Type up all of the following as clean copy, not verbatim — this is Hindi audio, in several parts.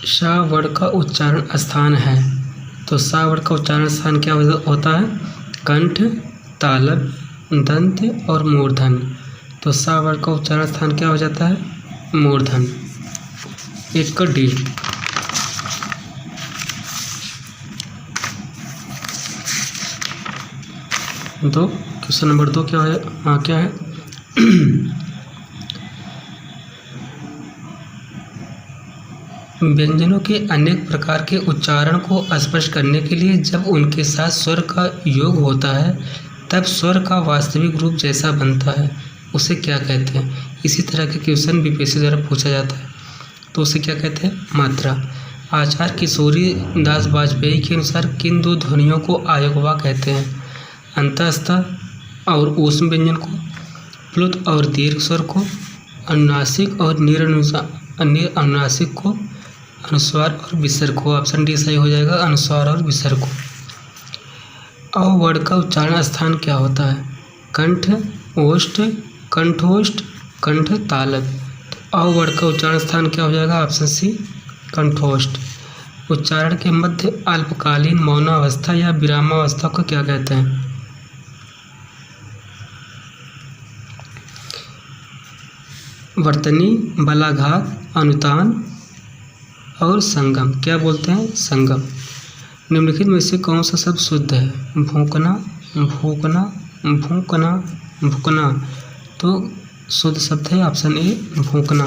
श वर्ड का उच्चारण स्थान है, तो स वर्ड का उच्चारण स्थान क्या होता है? कंठ, तालव्य, दंत और मूर्धन। तो स वर्ड का उच्चारण स्थान क्या हो जाता है? मूर्धन। एक का डी। दो, क्वेश्चन नंबर 2 क्या है? क्या है? व्यंजनों के अनेक प्रकार के उच्चारण को स्पष्ट करने के लिए जब उनके साथ स्वर का योग होता है तब स्वर का वास्तविक रूप जैसा बनता है, उसे क्या कहते हैं? इसी तरह के क्वेश्चन बीपीएससी द्वारा पूछा जाता है, तो उसे क्या कहते हैं? मात्रा। आचार्य किशोरी दास वाजपेयी के अनुसार किन दो ध्वनियों को आयोगवा कहते हैं? अंतस्थ और ऊष्म व्यंजन को, प्लुत और दीर्घ स्वर को, अनुनासिक और अनुनासिक को, अनुस्वार और विसर्ग को। ऑप्शन डी सही हो जाएगा, अनुस्वार और विसर्ग को। अ वर्ड का उच्चारण स्थान क्या होता है? कंठ, ओष्ठ, कंठोष्ठ, कंठ तालव्य। तो अ वर्ड का उच्चारण स्थान क्या हो जाएगा? ऑप्शन सी, कंठोष्ठ। उच्चारण के मध्य अल्पकालीन मौनावस्था या विरामावस्था को क्या कहते हैं? वर्तनी, बलाघात, अनुतान और संगम। क्या बोलते हैं? संगम। निम्नलिखित में से कौन सा शब्द शुद्ध है? भूकना, भूकना, भूकना, भूकना। तो शुद्ध शब्द है ऑप्शन ए, भूकना।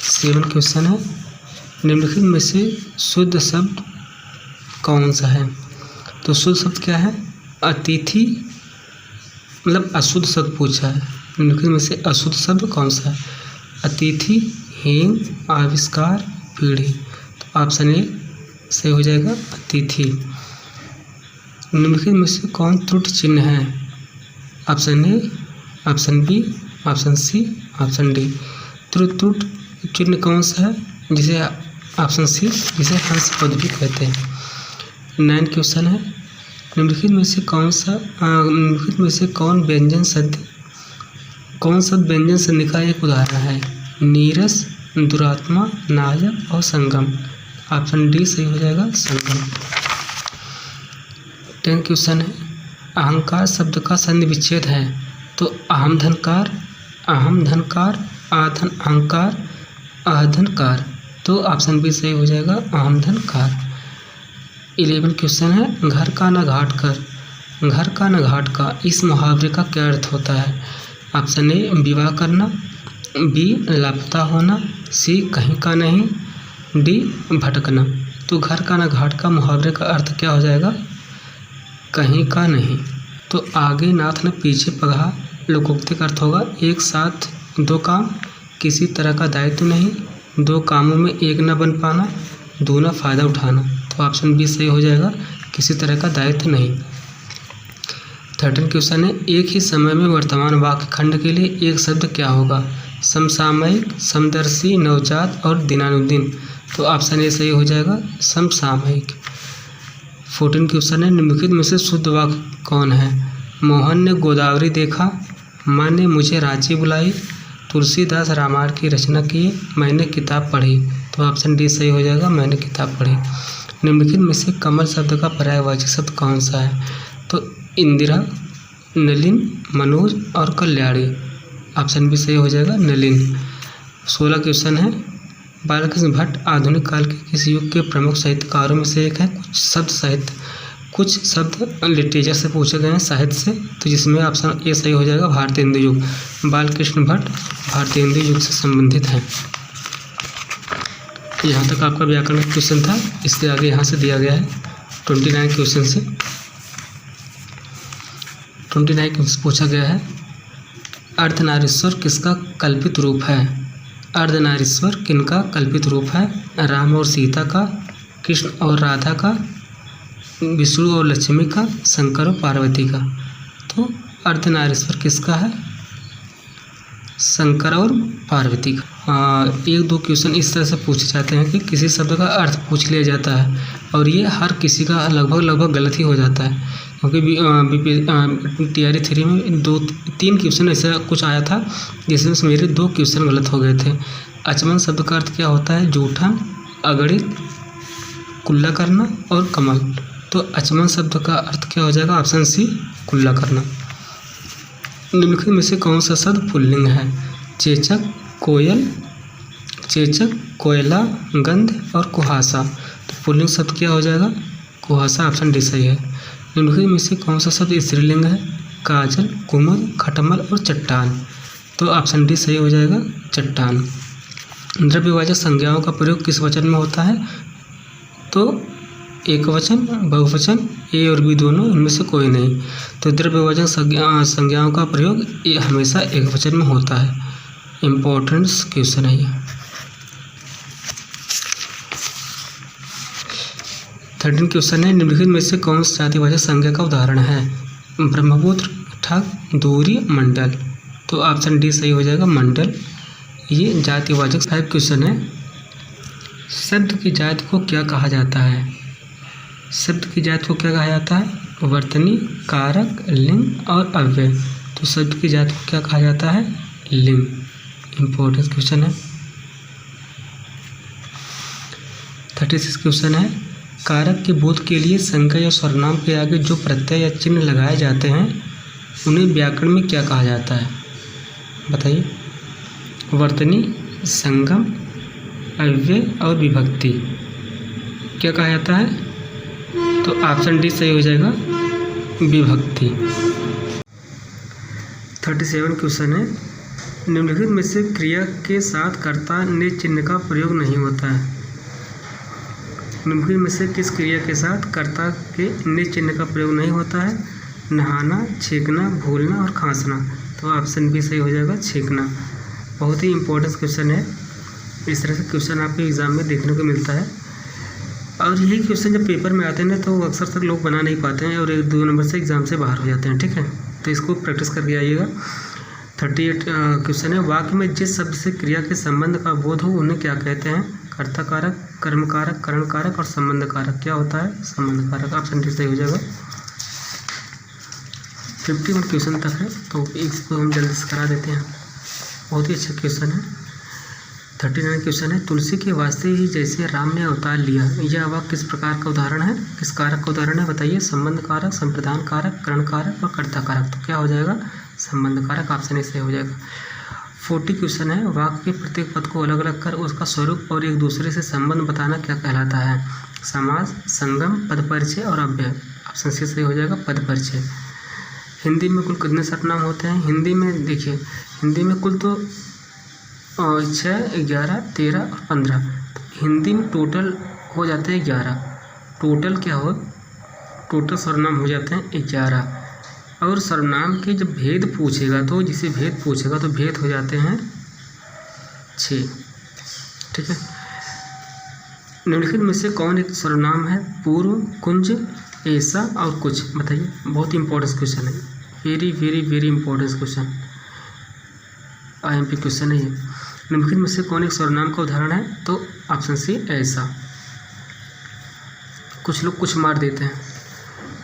7 क्वेश्चन है, निम्नलिखित में से शुद्ध शब्द कौन सा है? तो शुद्ध शब्द क्या है? अतिथि, मतलब अशुद्ध शब्द पूछा है। निम्नलिखित में से अशुद्ध शब्द कौन सा है? अतिथि, हीन, आविष्कार, पीढ़ी। तो ऑप्शन ए सही हो जाएगा, अतिथि। निम्नलिखित में से कौन त्रुटि चिन्ह है? Option A, option B, option C, option D. त्रुट चिन्ह कौन सा है? जिसे ऑप्शन सी, जिसे हंस पद भी कहते हैं। 9 क्वेश्चन है, निम्नलिखित में से निम्नलिखित में से कौन शब्द व्यंजन संधि का एक उदाहरण है? नीरस, दुरात्मा, नायक और संगम। ऑप्शन डी सही हो जाएगा, संगम। 10 क्वेश्चन है, अहंकार शब्द का संधि विच्छेद है, तो अहम धनकार, आधन अहंकार, अहधनकार। तो ऑप्शन बी सही हो जाएगा, अहम धनकार। 11 क्वेश्चन है, घर का न घाट कर, घर का न घाट का, इस मुहावरे का क्या अर्थ होता है? ऑप्शन ए, विवाह करना, बी, लापता होना, सी, कहीं का नहीं, डी, भटकना। तो घर का न घाट का मुहावरे का अर्थ क्या हो जाएगा? कहीं का नहीं। तो आगे नाथ न पीछे पगहा लोकोक्ति का अर्थ होगा एक साथ दो काम, किसी तरह का दायित्व नहीं, दो कामों में एक न बन पाना, दूना फायदा उठाना। तो ऑप्शन बी सही हो जाएगा, किसी तरह का दायित्व नहीं। 13 क्वेश्चन है, एक ही समय में वर्तमान वाक्य खंड के लिए एक शब्द क्या होगा? समसामयिक, समदर्शी, नवजात और दिनानुदिन। तो ऑप्शन ए सही हो जाएगा, समसामयिक। 14 क्वेश्चन है, निम्नलिखित में से शुद्ध वाक्य कौन है? मोहन ने गोदावरी देखा, माँ ने मुझे रांची बुलाई, तुलसीदास रामायण की रचना किए, मैंने किताब पढ़ी। तो ऑप्शन डी सही हो जाएगा, मैंने किताब पढ़ी। निम्नलिखित में से कमल शब्द का पर्यायवाची शब्द कौन सा है? तो इंदिरा, नलिन, मनोज और कल्याणी। ऑप्शन बी सही हो जाएगा, नलिन। 16 क्वेश्चन है, बालकृष्ण भट्ट आधुनिक काल के किस युग के प्रमुख साहित्यकारों में से एक है? कुछ शब्द लिटरेचर से पूछे गए हैं, साहित्य से, तो जिसमें ऑप्शन ए सही हो जाएगा, भारतीय हिंदू युग। बालकृष्ण भट्ट भारतीय हिंदू युग से संबंधित हैं। यहाँ तक आपका व्याकरण का क्वेश्चन था, इससे आगे यहाँ से दिया गया है 29 क्वेश्चन से। 29 क्वेश्चन पूछा गया है, अर्धनारीश्वर किसका कल्पित रूप है? अर्धनारीश्वर किनका कल्पित रूप है? राम और सीता का, कृष्ण और राधा का, विष्णु और लक्ष्मी का, शंकर और पार्वती का। तो अर्धनारीश्वर किसका है? शंकर और पार्वती का। 1-2 क्वेश्चन इस तरह से पूछे जाते हैं कि किसी शब्द का अर्थ पूछ लिया जाता है और ये हर किसी का लगभग गलत ही हो जाता है, क्योंकि TRE 3 में 2-3 क्वेश्चन ऐसा कुछ आया था जिसमें से मेरे 2 क्वेश्चन गलत हो गए थे। अचमन शब्द का अर्थ क्या होता है? जूठन, अगणित, कुल्ला करना और कमल। तो अचमन शब्द का अर्थ क्या हो जाएगा? ऑप्शन सी, कुल्ला करना। निम्नलिखित में से कौन सा शब्द पुल्लिंग है? चेचक, कोयल, चेचक, कोयला, गंध और कुहासा। तो पुल्लिंग शब्द क्या हो जाएगा? कुहासा। ऑप्शन डी सही है। निम्नलिखित में से कौन सा शब्द स्त्रीलिंग है? काजल, कुमुद, खटमल और चट्टान। तो ऑप्शन डी सही हो जाएगा, चट्टान। द्रव्यवाचक संज्ञाओं का प्रयोग किस वचन में होता है? तो एक वचन, बहुवचन, ए और बी दोनों, इनमें से कोई नहीं। तो द्रव्यवाचक संज्ञाओं का प्रयोग ये हमेशा एक वचन में होता है। इम्पोर्टेंस क्वेश्चन है ये। 13 क्वेश्चन है, निम्नलिखित में से कौन सी जातिवाचक संज्ञा का उदाहरण है? ब्रह्मपुत्र, ठग, दूरी, मंडल। तो ऑप्शन डी सही हो जाएगा, मंडल। ये जातिवाचक 5 क्वेश्चन है। शब्द की जाति को क्या कहा जाता है? शब्द की जाति को क्या कहा जाता है? वर्तनी, कारक, लिंग और अव्यय। तो शब्द की जाति को क्या कहा जाता है? लिंग। इम्पोर्टेंट क्वेश्चन है। 36 क्वेश्चन है, कारक के बोध के लिए संज्ञा या सर्वनाम के आगे जो प्रत्यय या चिन्ह लगाए जाते हैं उन्हें व्याकरण में क्या कहा जाता है? बताइए। वर्तनी, संगम, अव्यय और विभक्ति। क्या कहा जाता है? तो ऑप्शन डी सही हो जाएगा, विभक्ति। 37 क्वेश्चन है, निम्नलिखित में से क्रिया के साथ कर्ता ने चिन्ह का प्रयोग नहीं होता है। निम्नलिखित में से किस क्रिया के साथ कर्ता के ने चिन्ह का प्रयोग नहीं होता है? नहाना, छींकना, भूलना और खांसना। तो ऑप्शन बी सही हो जाएगा, छींकना। बहुत ही इंपॉर्टेंट क्वेश्चन है। इस तरह से क्वेश्चन आपके एग्जाम में देखने को मिलता है और यही क्वेश्चन जब पेपर में आते हैं ना तो अक्सर तक लोग बना नहीं पाते हैं और 1-2 नंबर से एग्जाम से बाहर हो जाते हैं। ठीक है, तो इसको प्रैक्टिस करके आइएगा। 38 क्वेश्चन है, वाक्य में जिस शब्द से क्रिया के संबंध का बोध हो उन्हें क्या कहते हैं? कर्ता कारक, कर्म कारक, करण कारक और संबंध कारक। क्या होता है? संबंध कारक। ऑप्शन डी सही हो जाएगा। 51 क्वेश्चन तक है तो इसको हम जल्दी से करा देते हैं। बहुत ही अच्छा क्वेश्चन है। 39 क्वेश्चन है, तुलसी के वास्ते ही जैसे राम ने अवतार लिया, यह वाक्य किस प्रकार का उदाहरण है? किस कारक का उदाहरण है? बताइए। संबंध कारक, संप्रदान कारक, करण कारक और कर्ता कारक। तो क्या हो जाएगा? संबंध कारक। ऑप्शन ए सही हो जाएगा। 40 क्वेश्चन है, वाक्य के प्रत्येक पद को अलग अलग कर उसका स्वरूप और एक दूसरे से संबंध बताना क्या कहलाता है? समास, संगम, पद परिचय और अव्यय। ऑप्शन सी सही हो जाएगा, पद परिचय। हिंदी में कुल कितने सर्वनाम होते हैं? हिंदी में देखिए, हिंदी में कुल तो 6, 11, 13 और 15। हिंदी में टोटल हो जाते हैं 11। टोटल क्या हो? टोटल सर्वनाम हो जाते हैं 11। और सर्वनाम के जब भेद पूछेगा तो जिसे भेद पूछेगा तो भेद हो जाते हैं 6। ठीक है। निम्नलिखित में से कौन एक सर्वनाम है? पूर्व, कुंज, ऐसा और कुछ। बताइए। बहुत इंपॉर्टेंट क्वेश्चन है। Very very very important question, IMP question है ये। निम्नलिखित में से कौन एक सर्वनाम का उदाहरण है? तो ऑप्शन सी, ऐसा। कुछ लोग कुछ मार देते हैं।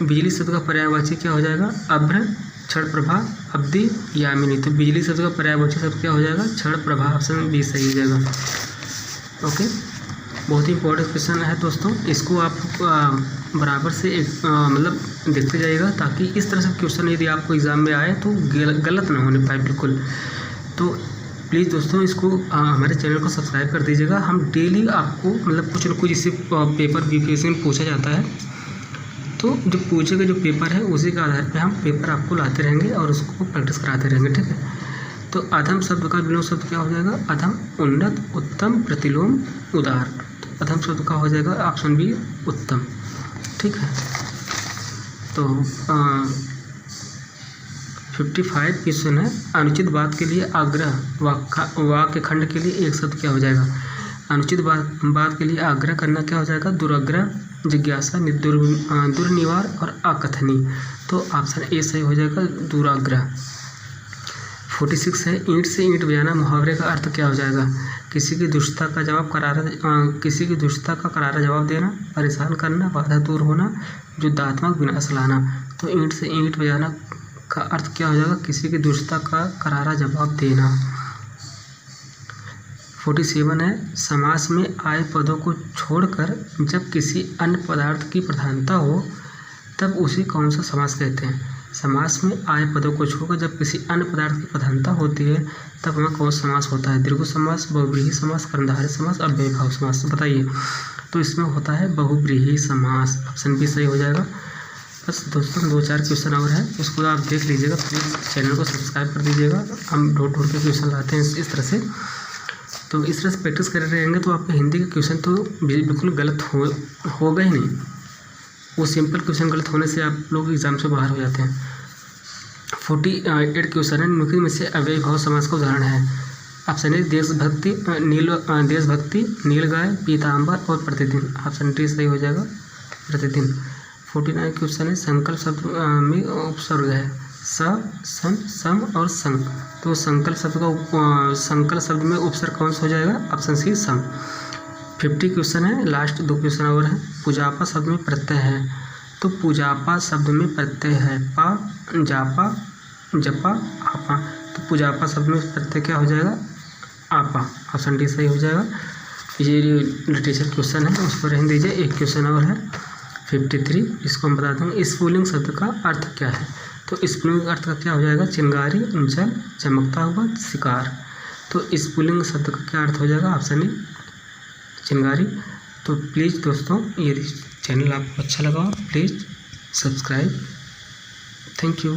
बिजली शब्द का पर्यायवाची क्या हो जाएगा? अभ्र, क्षण प्रभा, अवधि, यामिनी। तो बिजली शब्द का पर्यायवाची शब्द क्या हो जाएगा? क्षण प्रभा। ऑप्शन बी सही हो जाएगा। ओके, बहुत ही इंपॉर्टेंट क्वेश्चन है दोस्तों। इसको आप बराबर से एक मतलब देखते जाइएगा ताकि इस तरह से क्वेश्चन यदि आपको एग्ज़ाम में आए तो गलत ना होने पाए बिल्कुल। तो प्लीज़ दोस्तों इसको हमारे चैनल को सब्सक्राइब कर दीजिएगा। हम डेली आपको मतलब कुछ न कुछ जिससे पेपर बीपीएससी में पूछा जाता है तो जो पूछेगा जो पेपर है उसी के आधार पे हम पेपर आपको लाते रहेंगे और उसको प्रैक्टिस कराते रहेंगे। ठीक है। तो अधम शब्द का विलोम शब्द क्या हो जाएगा? अधम, उन्नत, उत्तम, प्रतिलोम, उदार। तो अधम शब्द का हो जाएगा ऑप्शन बी, उत्तम। ठीक है। तो 55 क्वेश्चन है, अनुचित बात के लिए आग्रह, वाक्य खंड के लिए एक शब्द क्या हो जाएगा? अनुचित बात के लिए आग्रह करना क्या हो जाएगा? दुराग्रह, जिज्ञासा, दुर्निवार और अकथनी। तो ऑप्शन ए सही हो जाएगा, दुराग्रह। 46 है, ईंट से ईंट बजाना मुहावरे का अर्थ क्या हो जाएगा? किसी की दुष्टता का करारा जवाब देना, परेशान करना, बाधा दूर होना, युद्धात्मक विनाश लाना। तो ईंट से ईंट बजाना का अर्थ क्या हो जाएगा? किसी की दुष्टता का करारा जवाब देना। 47 है, समास में आए पदों को छोड़कर जब किसी अन्य पदार्थ की प्रधानता हो तब उसे कौन सा समास कहते हैं। समास में आए पदों को छोड़कर जब किसी अन्य पदार्थ की प्रधानता होती है तब वहाँ कौन सा समास होता है। दीर्घ समास, बहुव्रीहि समास, कर्मधारय समास, अव्ययीभाव समास। बताइए। तो इसमें होता है बहुव्रीहि समास। ऑप्शन बी सही हो जाएगा। बस दोस्तों 2-4 क्वेश्चन और है, उसको आप देख लीजिएगा। प्लीज़ चैनल को सब्सक्राइब कर दीजिएगा। हम ढूंढ के क्वेश्चन लाते हैं इस तरह से। तो इस तरह से प्रैक्टिस कर रहेंगे तो आपके हिंदी के क्वेश्चन तो बिल्कुल गलत होगा ही नहीं। वो सिंपल क्वेश्चन गलत होने से आप लोग एग्जाम से बाहर हो जाते हैं। 48 क्वेश्चन है, निम्नलिखित में से अव्ययीभाव समास का उदाहरण है। ऑप्शन ए देशभक्ति, नीलगाय, पीताम्बर और प्रतिदिन। ऑप्शन डी सही हो जाएगा, प्रतिदिन। 49 क्वेश्चन है, संकल्प शब्द में उपसर्ग है स, सन, सम और संग। तो संकल्प शब्द में उपसर्ग कौन सा हो जाएगा। ऑप्शन सी सम। 50 क्वेश्चन है, लास्ट 2 क्वेश्चन और है। पूजापा शब्द में प्रत्यय है, तो पूजापा शब्द में प्रत्यय है पा, जापा, जपा, आपा। तो पूजापा शब्द में प्रत्यय क्या हो जाएगा, आपा। ऑप्शन डी सही हो जाएगा। ये लिटरेचर क्वेश्चन है, उसको रहने दीजिए। एक क्वेश्चन और है 53, इसको हम बता देंगे। स्फुलिंग शब्द का अर्थ क्या है। तो स्फुलिंग अर्थ का क्या हो जाएगा, चिंगारी, जल, चमकता हुआ, शिकार। तो स्फुलिंग शब्द का क्या अर्थ हो जाएगा, ऑप्शन ए चिंगारी। तो प्लीज़ दोस्तों यदि चैनल आपको अच्छा लगा प्लीज़ सब्सक्राइब। Thank you.